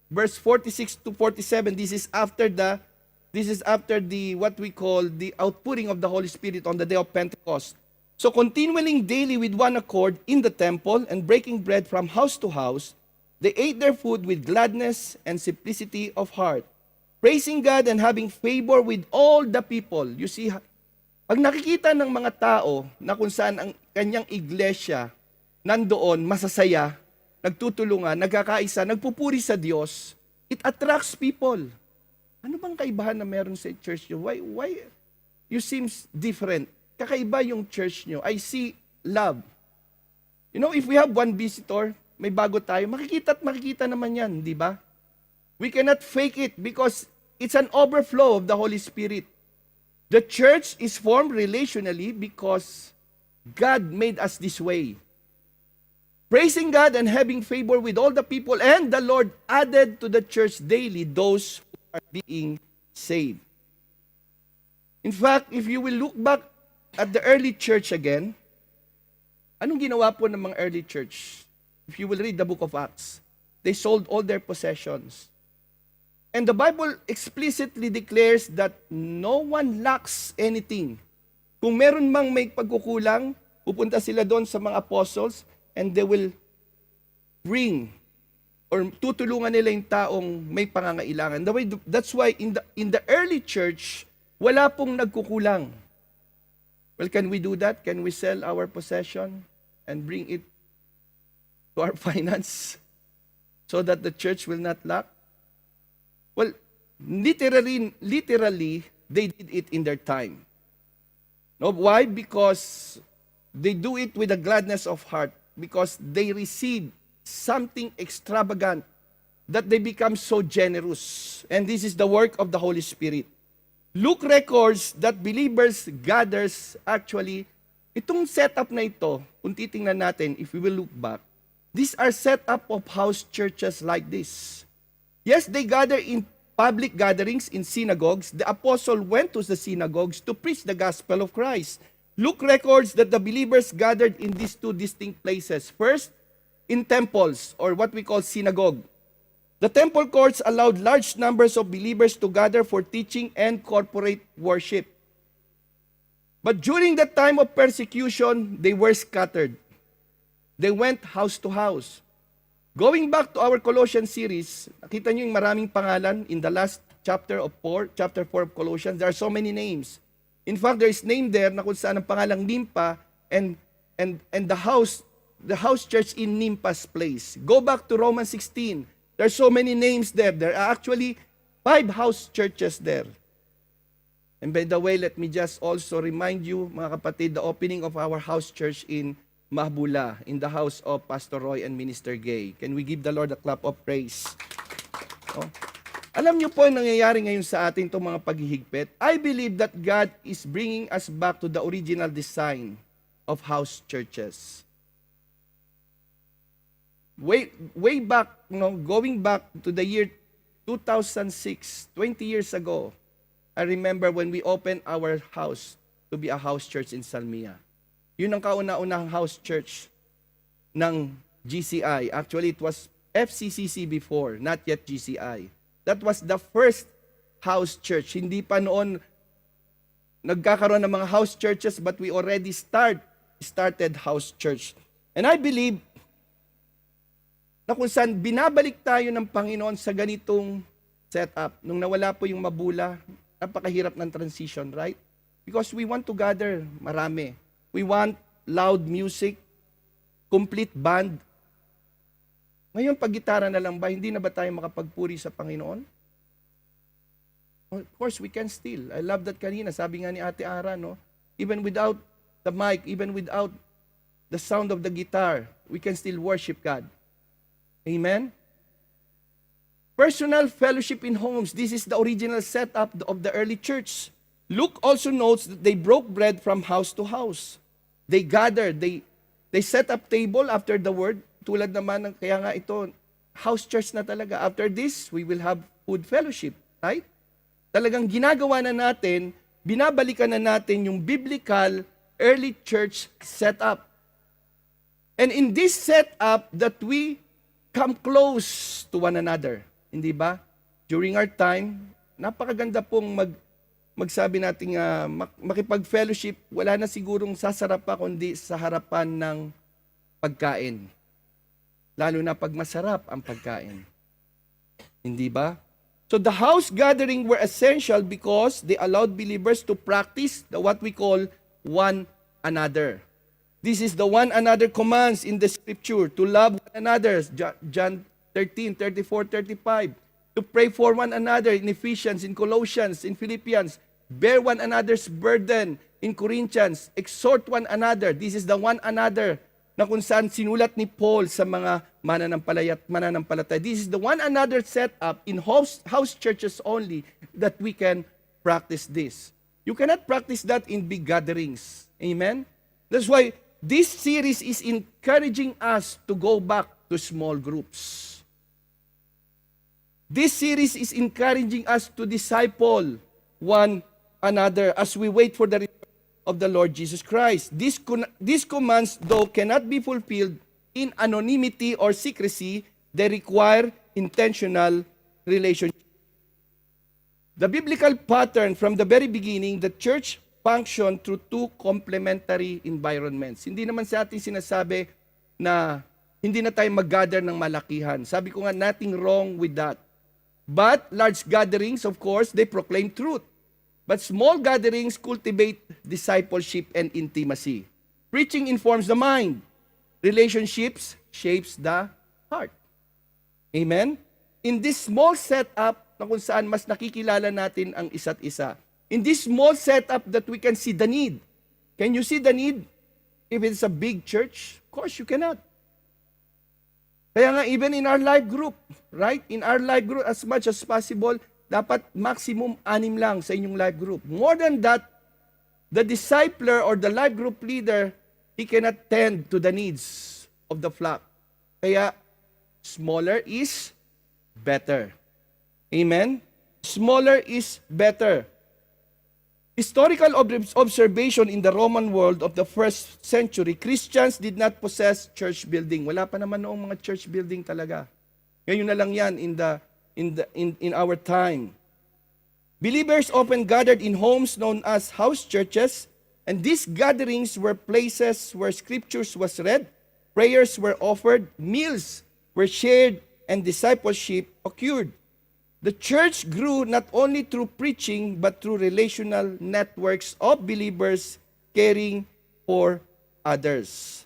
verse 46 to 47, this is after the what we call the outpouring of the Holy Spirit on the day of Pentecost. So continuing daily with one accord in the temple and breaking bread from house to house, they ate their food with gladness and simplicity of heart, praising God and having favor with all the people. You see, pag nakikita ng mga tao na kung saan ang kanyang iglesia nandoon, masasaya, nagtutulungan, nagkakaisa, nagpupuri sa Diyos, it attracts people. Ano bang kaibahan na meron sa church nyo? Why you seems different? Kakaiba yung church nyo. I see love. You know, if we have one visitor, may bago tayo, makikita naman yan, di ba? We cannot fake it because it's an overflow of the Holy Spirit. The church is formed relationally because God made us this way. Praising God and having favor with all the people, and the Lord added to the church daily those are being saved. In fact, if you will look back at the early church again, anong ginawa po ng mga early church? If you will read the book of Acts, they sold all their possessions. And the Bible explicitly declares that no one lacks anything. Kung meron mang may pagkukulang, pupunta sila doon sa mga apostles and they will bring or tutulungan nila yung taong may pangangailangan. That's why in the early church, wala pong nagkukulang. Well, can we do that? Can we sell our possession and bring it to our finance so that the church will not lack? Well, literally, they did it in their time. No, why? Because they do it with a gladness of heart. Because they receive something extravagant that they become so generous. And this is the work of the Holy Spirit. Luke records that believers gathers actually, itong setup na ito, kung titingnan natin, if we will look back, these are setup of house churches like this. Yes, they gather in public gatherings in synagogues. The apostle went to the synagogues to preach the gospel of Christ. Luke records that the believers gathered in these two distinct places. First, in temples, or what we call synagogue. The temple courts allowed large numbers of believers to gather for teaching and corporate worship. But during the time of persecution, they were scattered. They went house to house. Going back to our Colossians series, nakita niyo yung maraming pangalan in the last chapter 4 of Colossians. There are so many names. In fact, there is name there na kung saan ang pangalang Nympha and the house church in Nympha's place. Go back to Romans 16. There are so many names there. There are actually 5 house churches there. And by the way, let me just also remind you, mga kapatid, the opening of our house church in Mahbula, in the house of Pastor Roy and Minister Gay. Can we give the Lord a clap of praise? Oh. Alam niyo po ang nangyayari ngayon sa atin itong mga paghihigpit? I believe that God is bringing us back to the original design of house churches. Way back, going back to the year 2006, 20 years ago, I remember when we opened our house to be a house church in Salmia. Yun ang kauna-unahang house church ng GCI. Actually, it was FCCC before, not yet GCI. That was the first house church. Hindi pa noon nagkakaroon ng mga house churches, but we already started house church. And I believe na kung saan binabalik tayo ng Panginoon sa ganitong setup. Nung nawala po yung Mabula, napakahirap ng transition, right? Because we want to gather marami. We want loud music, complete band. Ngayon, pag gitara na lang ba, hindi na ba tayo makapagpuri sa Panginoon? Of course, we can still. I love that kanina. Sabi nga ni Ate Ara, no? Even without the mic, even without the sound of the guitar, we can still worship God. Amen? Personal fellowship in homes. This is the original setup of the early church. Luke also notes that they broke bread from house to house. They gathered. They set up table after the word. Tulad naman ng, kaya nga ito, house church na talaga. After this, we will have food fellowship. Right? Talagang ginagawa na natin, binabalikan na natin yung biblical early church setup. And in this setup that we come close to one another. Hindi ba? During our time, napakaganda pong magsabi natin makipag-fellowship, wala na sigurong sasarap pa kundi sa harapan ng pagkain. Lalo na pag masarap ang pagkain. Hindi ba? So the house gathering were essential because they allowed believers to practice what we call one another. This is the one another commands in the scripture, to love one another, John 13, 34, 35, to pray for one another in Ephesians, in Colossians, in Philippians, bear one another's burden in Corinthians, exhort one another. This is the one another na kung saan sinulat ni Paul sa mga mananampalataya. This is the one another set up in house churches only that we can practice this. You cannot practice that in big gatherings. Amen? That's why this series is encouraging us to go back to small groups. This series is encouraging us to disciple one another as we wait for the return of the Lord Jesus Christ. These commands, though, cannot be fulfilled in anonymity or secrecy. They require intentional relationship. The biblical pattern from the very beginning, the church function through two complementary environments. Hindi naman sa atin sinasabi na hindi na tayo mag-gather ng malakihan. Sabi ko nga, nothing wrong with that. But large gatherings, of course, they proclaim truth. But small gatherings cultivate discipleship and intimacy. Preaching informs the mind. Relationships shapes the heart. Amen? In this small setup na kung saan mas nakikilala natin ang isa't isa. In this small setup that we can see the need. Can you see the need? If it's a big church, of course you cannot. Kaya nga, even in our life group, right? In our life group, as much as possible, dapat maximum 6 lang sa inyong life group. More than that, the discipler or the life group leader, he cannot tend to the needs of the flock. Kaya, smaller is better. Amen? Smaller is better. Historical observation in the Roman world of the first century, Christians did not possess church building. Wala pa naman noong mga church building talaga. Ngayon na lang yan in our time. Believers often gathered in homes known as house churches, and these gatherings were places where scriptures was read, prayers were offered, meals were shared, and discipleship occurred. The church grew not only through preaching, but through relational networks of believers caring for others.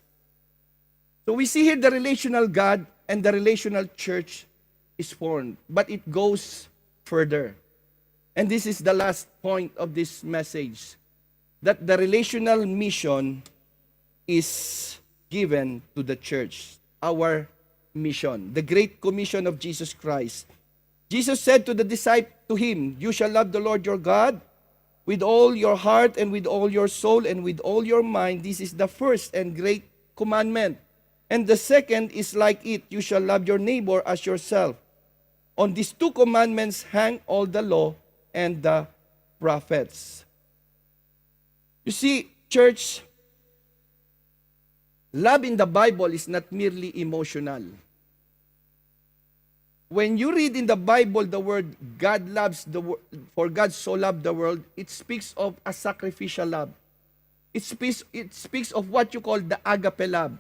So we see here the relational God and the relational church is formed, but it goes further. And this is the last point of this message, that the relational mission is given to the church, our mission, the Great Commission of Jesus Christ. Jesus said to him, "You shall love the Lord your God with all your heart and with all your soul and with all your mind. This is the first and great commandment. And the second is like it, you shall love your neighbor as yourself. On these two commandments hang all the law and the prophets." You see, church, love in the Bible is not merely emotional. When you read in the Bible the word God loves the world, for God so loved the world, it speaks of a sacrificial love. It speaks of what you call the agape love.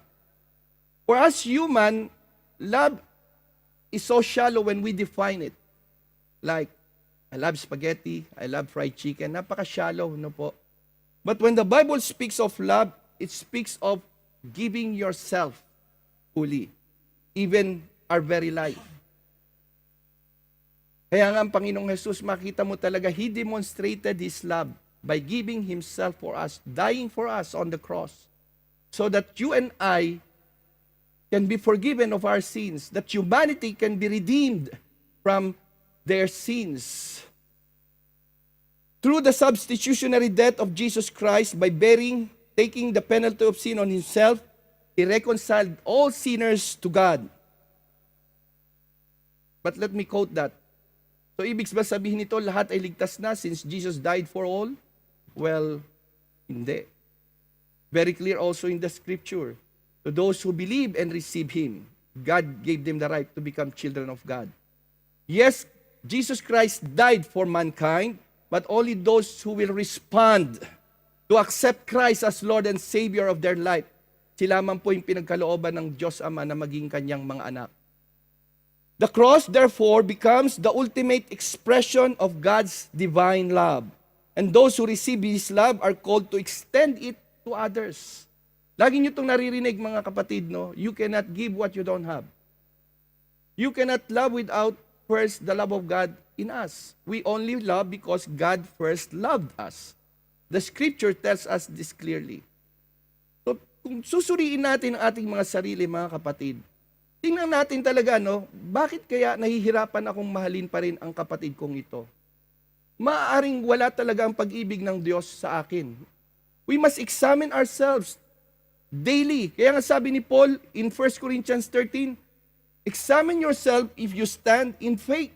For us human, love is so shallow when we define it. Like, I love spaghetti, I love fried chicken. Napaka-shallow, no po? But when the Bible speaks of love, it speaks of giving yourself fully, even our very life. Kaya nga ang Panginoong Jesus, makita mo talaga, He demonstrated His love by giving Himself for us, dying for us on the cross, so that you and I can be forgiven of our sins, that humanity can be redeemed from their sins. Through the substitutionary death of Jesus Christ, by taking the penalty of sin on Himself, He reconciled all sinners to God. But let me quote that. So, ibig ba sabihin nito, lahat ay ligtas na since Jesus died for all? Well, hindi. Very clear also in the scripture. To those who believe and receive Him, God gave them the right to become children of God. Yes, Jesus Christ died for mankind, but only those who will respond to accept Christ as Lord and Savior of their life, sila man po yung pinagkalooban ng Diyos Ama na maging kanyang mga anak. The cross, therefore, becomes the ultimate expression of God's divine love. And those who receive His love are called to extend it to others. Lagi nyo itong naririnig, mga kapatid, no? You cannot give what you don't have. You cannot love without first the love of God in us. We only love because God first loved us. The scripture tells us this clearly. So, kung susuriin natin ang ating mga sarili, mga kapatid, tingnan natin talaga, no, bakit kaya nahihirapan akong mahalin pa rin ang kapatid kong ito? Maaaring wala talaga ang pag-ibig ng Diyos sa akin. We must examine ourselves daily. Kaya nga sabi ni Paul in 1 Corinthians 13, examine yourself if you stand in faith.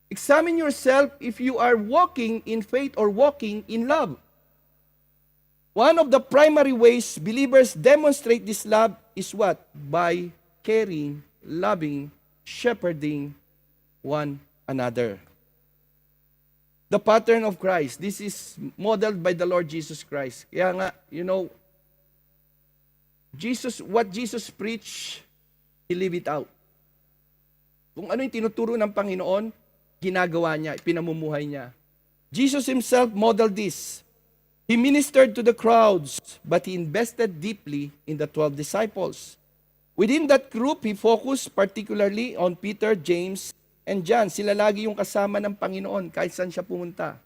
Examine yourself if you are walking in faith or walking in love. One of the primary ways believers demonstrate this love is what? By caring, loving, shepherding one another. The pattern of Christ. This is modeled by the Lord Jesus Christ. Kaya nga, what Jesus preached, He live it out. Kung ano yung tinuturo ng Panginoon, ginagawa niya, pinamumuhay niya. Jesus Himself modeled this. He ministered to the crowds, but He invested deeply in the 12 disciples. Within that group, He focused particularly on Peter, James, and John. Sila lagi yung kasama ng Panginoon kahit saan siya pumunta.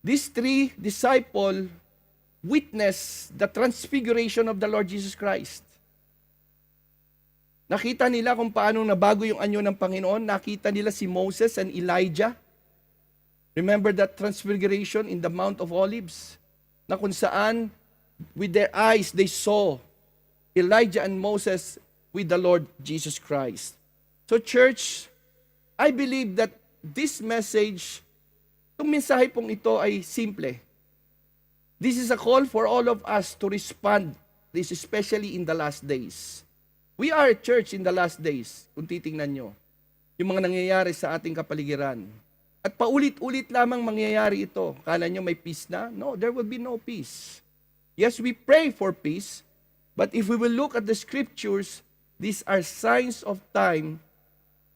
These three disciples witnessed the transfiguration of the Lord Jesus Christ. Nakita nila kung paano nabago yung anyo ng Panginoon. Nakita nila si Moses and Elijah. Remember that transfiguration in the Mount of Olives? Na kung saan, with their eyes, they saw Elijah and Moses with the Lord Jesus Christ. So church, I believe that this message, itong mensahe pong ito ay simple. This is a call for all of us to respond, this especially in the last days. We are a church in the last days, kung titingnan nyo, yung mga nangyayari sa ating kapaligiran. At paulit-ulit lamang mangyayari ito. Kala nyo may peace na? No, there will be no peace. Yes, we pray for peace, but if we will look at the scriptures, these are signs of time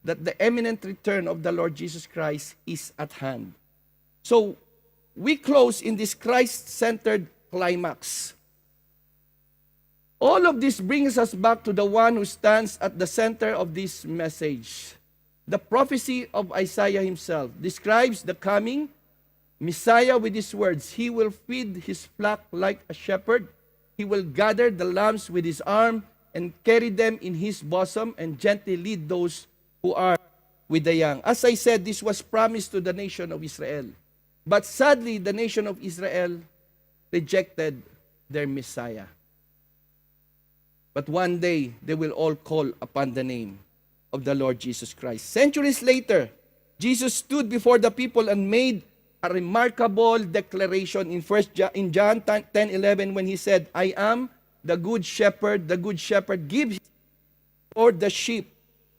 that the imminent return of the Lord Jesus Christ is at hand. So, we close in this Christ-centered climax. All of this brings us back to the one who stands at the center of this message. The prophecy of Isaiah himself describes the coming Messiah with these words, "He will feed His flock like a shepherd. He will gather the lambs with His arm and carry them in His bosom and gently lead those who are with the young. As I said, this was promised to the nation of Israel. But sadly, the nation of Israel rejected their Messiah. But one day, they will all call upon the name of the Lord Jesus Christ. Centuries later, Jesus stood before the people and made a remarkable declaration in John 10:11 when he said, I am the good shepherd gives for the sheep.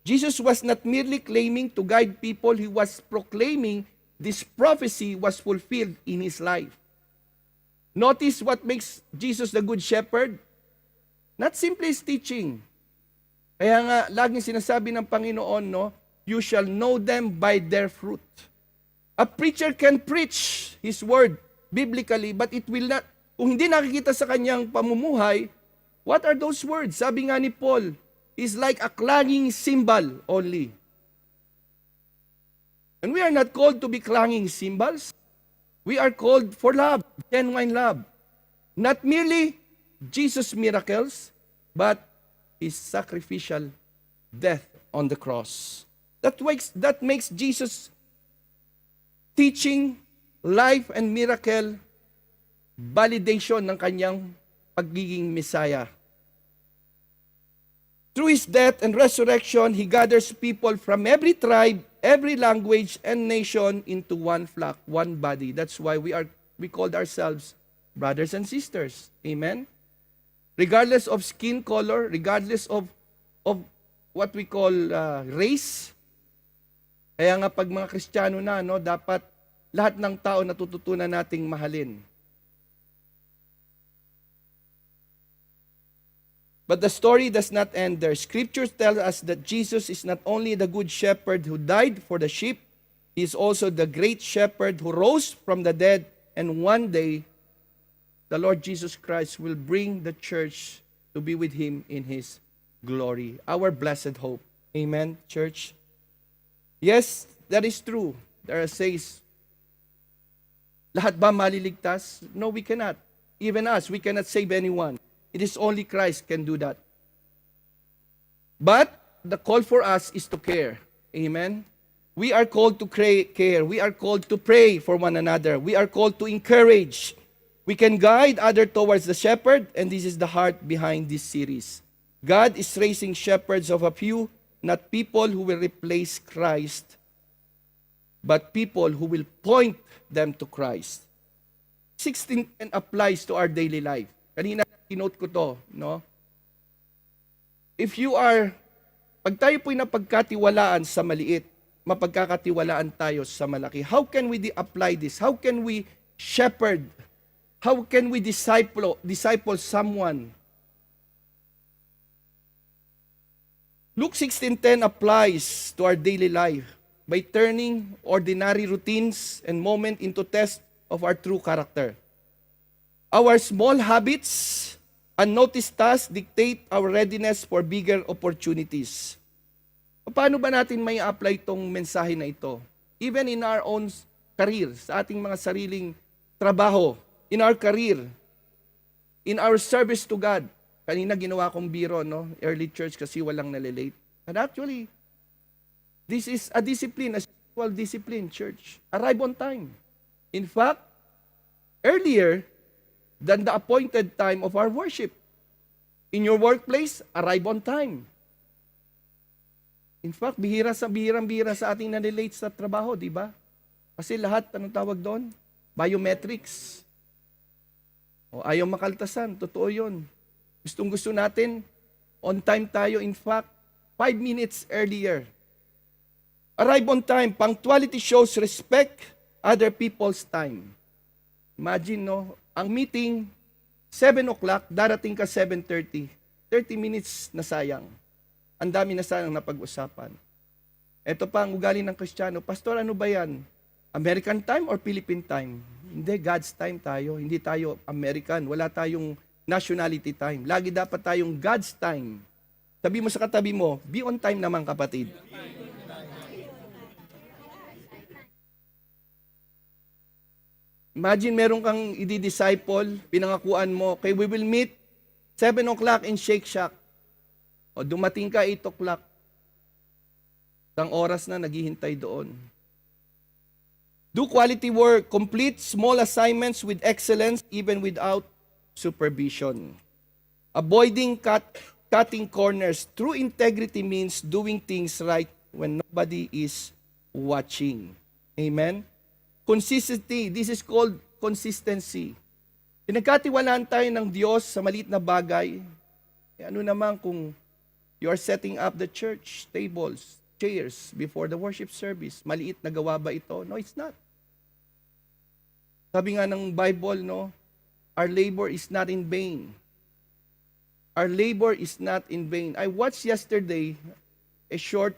Jesus was not merely claiming to guide people, he was proclaiming this prophecy was fulfilled in his life. Notice what makes Jesus the good shepherd? Not simply his teaching. Kaya nga, laging sinasabi ng Panginoon, no, you shall know them by their fruit. A preacher can preach his word biblically, but it will not, kung hindi nakikita sa kanyang pamumuhay, what are those words? Sabi nga ni Paul, is like a clanging cymbal only. And we are not called to be clanging cymbals. We are called for love, genuine love. Not merely Jesus' miracles, but his sacrificial death on the cross. That makes Jesus' teaching, life, and miracle validation ng kanyang pagiging Messiah. Through his death and resurrection, he gathers people from every tribe, every language, and nation into one flock, one body. That's why we called ourselves brothers and sisters. Amen? Regardless of skin color, regardless of what we call race. Kaya nga pag mga Kristiyano na, no, dapat lahat ng tao natututunan nating mahalin. But the story does not end there. Scriptures tell us that Jesus is not only the good shepherd who died for the sheep, he is also the great shepherd who rose from the dead, and one day, the Lord Jesus Christ will bring the church to be with him in his glory. Our blessed hope. Amen, church? Yes, that is true. There says, lahat ba maliligtas? No, we cannot. Even us, we cannot save anyone. It is only Christ can do that. But the call for us is to care. Amen? We are called to care. We are called to pray for one another. We are called to encourage. We can guide others towards the shepherd, and this is the heart behind this series. God is raising shepherds of a few, not people who will replace Christ, but people who will point them to Christ. 16 applies to our daily life. Kanina, kinote ko to, no? Pag tayo po'y napagkatiwalaan sa maliit, mapagkakatiwalaan tayo sa malaki. How can we apply this? How can we shepherd? How can we disciple someone? Luke 16:10 applies to our daily life by turning ordinary routines and moments into tests of our true character. Our small habits, unnoticed tasks dictate our readiness for bigger opportunities. Paano ba natin may apply itong mensahe na ito? Even in our own career, sa ating mga sariling trabaho, in our career, in our service to God. Kanina ginawa kong biro, no? Early church kasi walang nalilate. And actually, this is a discipline, a spiritual discipline, church. Arrive on time. In fact, earlier than the appointed time of our worship. In your workplace, arrive on time. In fact, bihira sa ating nalilate sa trabaho, di ba? Kasi lahat, anong tawag doon? Biometrics. O ayaw makaltasan, totoo yun. Gustong-gusto natin, on time tayo. In fact, 5 minutes earlier. Arrive on time. Punctuality shows respect other people's time. Imagine, no? Ang meeting, 7 o'clock, darating ka 7:30. 30 minutes na sayang. Ang dami na sayang na pag-usapan. Ito pa ang ugali ng Kristiyano. Pastor, ano ba yan? American time or Philippine time? Hindi, God's time tayo. Hindi tayo American. Wala tayong nationality time. Lagi dapat tayong God's time. Sabi mo sa katabi mo, be on time naman, kapatid. Imagine meron kang i-disciple, pinangakuan mo, okay, we will meet 7 o'clock in Shake Shack. O dumating ka 8 o'clock. Isang oras na naghihintay doon. Do quality work. Complete small assignments with excellence even without supervision. Avoiding cutting corners. True integrity means doing things right when nobody is watching. Amen? Consistency. This is called consistency. Pinagkatiwalaan tayo ng Diyos sa maliit na bagay. Ano naman kung you are setting up the church tables, chairs before the worship service. Maliit na gawa ba ito? No, it's not. Sabi nga ng Bible, no, our labor is not in vain. Our labor is not in vain. I watched yesterday a short,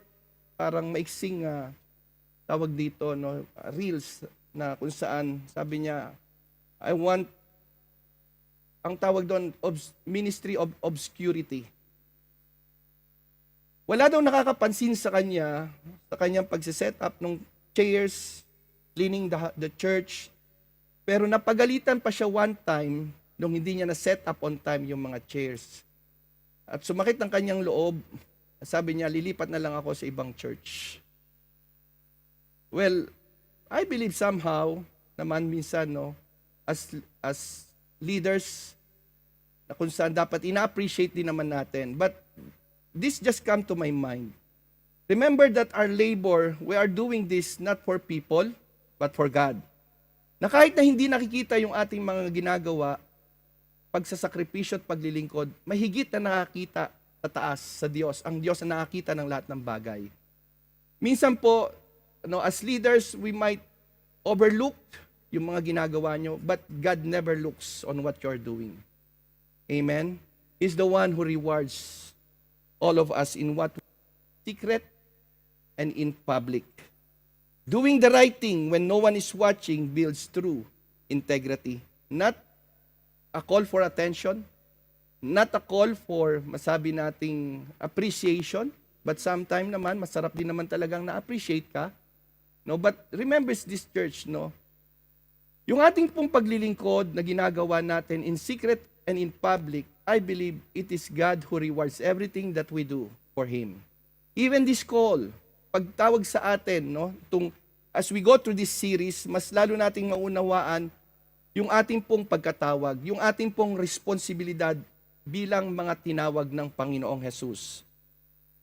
parang maiksing tawag dito, no, reels na kung saan sabi niya, ang tawag doon, ministry of obscurity. Wala daw nakakapansin sa kanyang pagsiset up ng chairs, cleaning the church. Pero napagalitan pa siya one time nung hindi niya na-set up on time yung mga chairs. At sumakit ang kanyang loob. Sabi niya, lilipat na lang ako sa ibang church. Well, I believe somehow, naman minsan, no, as leaders, na kung saan dapat ina-appreciate din naman natin. But this just come to my mind. Remember that our labor, we are doing this not for people, but for God. Na kahit na hindi nakikita yung ating mga ginagawa, pagsasakripisyo at paglilingkod, may higit na nakakita sa taas, sa Diyos. Ang Diyos na nakakita ng lahat ng bagay. Minsan po, no, as leaders, we might overlook yung mga ginagawa nyo, but God never looks on what you're doing. Amen? He's the one who rewards all of us in what secret and in public. Doing the right thing when no one is watching builds true integrity. Not a call for attention, not a call for masabi nating appreciation, but sometime naman masarap din naman talagang na-appreciate ka. No, but remember this church, no. Yung ating pong paglilingkod na ginagawa natin in secret and in public, I believe it is God who rewards everything that we do for Him. Even this call, pagtawag sa atin, no, as we go through this series, mas lalo nating maunawaan yung ating pong pagkatawag, yung ating pong responsibilidad bilang mga tinawag ng Panginoong Jesus.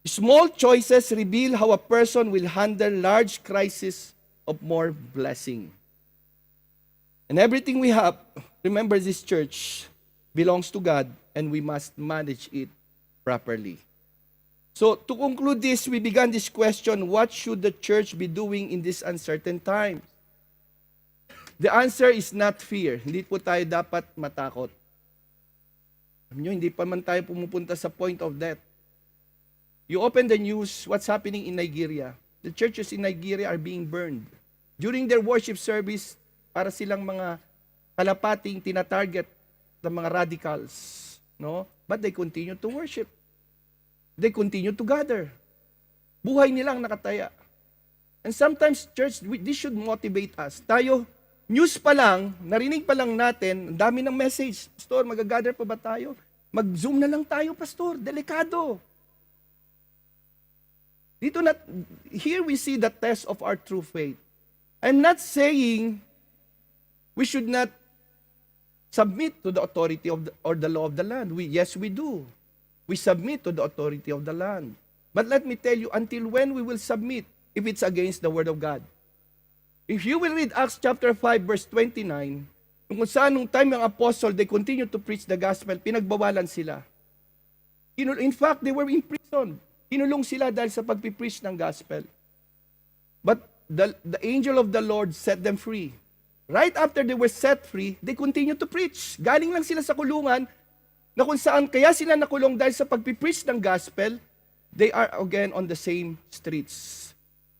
Small choices reveal how a person will handle large crisis of more blessing. And everything we have, remember this church, belongs to God and we must manage it properly. So, to conclude this, we began this question, what should the church be doing in this uncertain times? The answer is not fear. Hindi po tayo dapat matakot. Alam nyo, hindi pa man tayo pumupunta sa point of death. You open the news, what's happening in Nigeria? The churches in Nigeria are being burned. During their worship service, para silang mga kalapating tinatarget ng mga radicals. No? But they continue to worship. They continue to gather. Buhay nilang nakataya. And sometimes, church, this should motivate us. Tayo, news pa lang, narinig pa lang natin, ang dami ng message. Pastor, mag-gather pa ba tayo? Mag-zoom na lang tayo, Pastor. Delikado. Here we see the test of our true faith. I'm not saying we should not submit to the authority or the law of the land. Yes, we do. We submit to the authority of the land. But let me tell you, until when we will submit if it's against the word of God? If you will read Acts chapter 5 verse 29, kung saan nung time ng apostle, they continue to preach the gospel, pinagbawalan sila. In fact, they were imprisoned. Kinulong sila dahil sa pagpipreach ng gospel. But the angel of the Lord set them free. Right after they were set free, they continue to preach. Galing lang sila sa kulungan, na kung saan kaya sila nakulong dahil sa pagpipreach ng gospel, they are again on the same streets.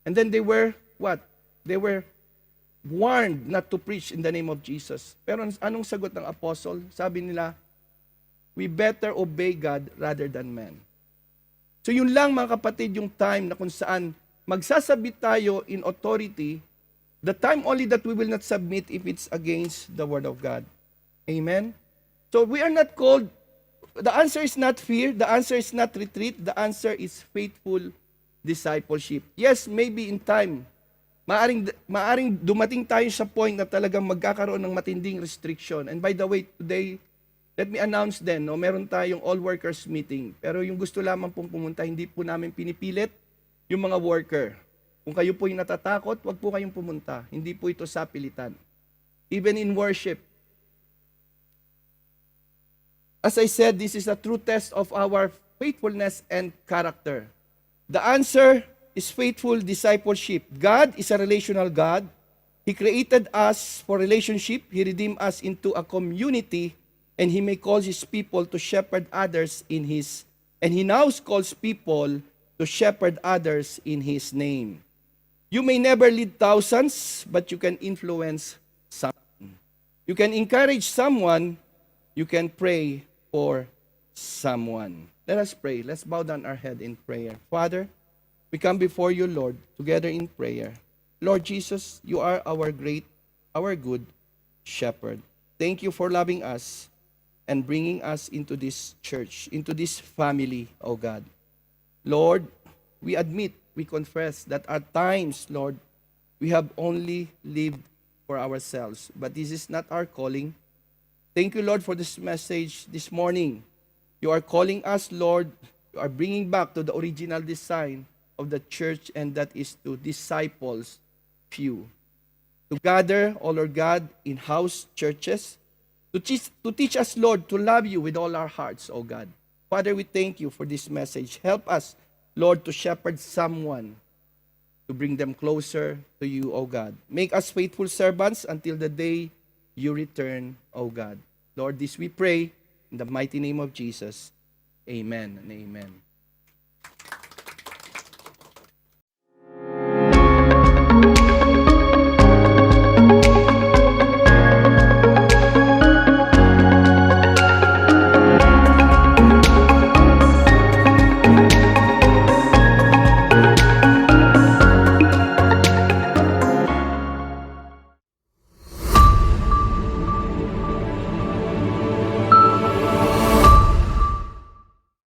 And then they were, what? They were warned not to preach in the name of Jesus. Pero anong sagot ng apostle? Sabi nila, we better obey God rather than men. So yun lang mga kapatid, yung time na kung saan magsasabit tayo in authority, the time only that we will not submit if it's against the word of God. Amen? So we are not called, the answer is not fear, the answer is not retreat, the answer is faithful discipleship. Yes, maybe in time, maaring dumating tayo sa point na talagang magkakaroon ng matinding restriction. And by the way, today, let me announce then, no, meron tayong all-workers meeting. Pero yung gusto lamang pong pumunta, hindi po namin pinipilit yung mga worker. Kung kayo po yung natatakot, wag po kayong pumunta. Hindi po ito sapilitan. Even in worship. As I said, this is a true test of our faithfulness and character. The answer is faithful discipleship. God is a relational God. He created us for relationship. He redeemed us into a community, and He may call His people to shepherd others in His, and He now calls people to shepherd others in His name. You may never lead thousands, but you can influence someone. You can encourage someone. You can pray for someone. Let us pray. Let's bow down our head in prayer. Father, we come before you, Lord, together in prayer. Lord Jesus, you are our great, our good shepherd. Thank you for loving us and bringing us into this church, into this family, oh God. Lord, we admit, we confess that at times, Lord, we have only lived for ourselves. But this is not our calling. Thank you, Lord, for this message this morning. You are calling us, Lord, you are bringing back to the original design of the church, and that is to disciples few. To gather, oh Lord God, in house churches, to teach us, Lord, to love you with all our hearts, oh God. Father, we thank you for this message. Help us, Lord, to shepherd someone, to bring them closer to you, oh God. Make us faithful servants until the day you return, oh God. Lord, this we pray in the mighty name of Jesus. Amen and amen.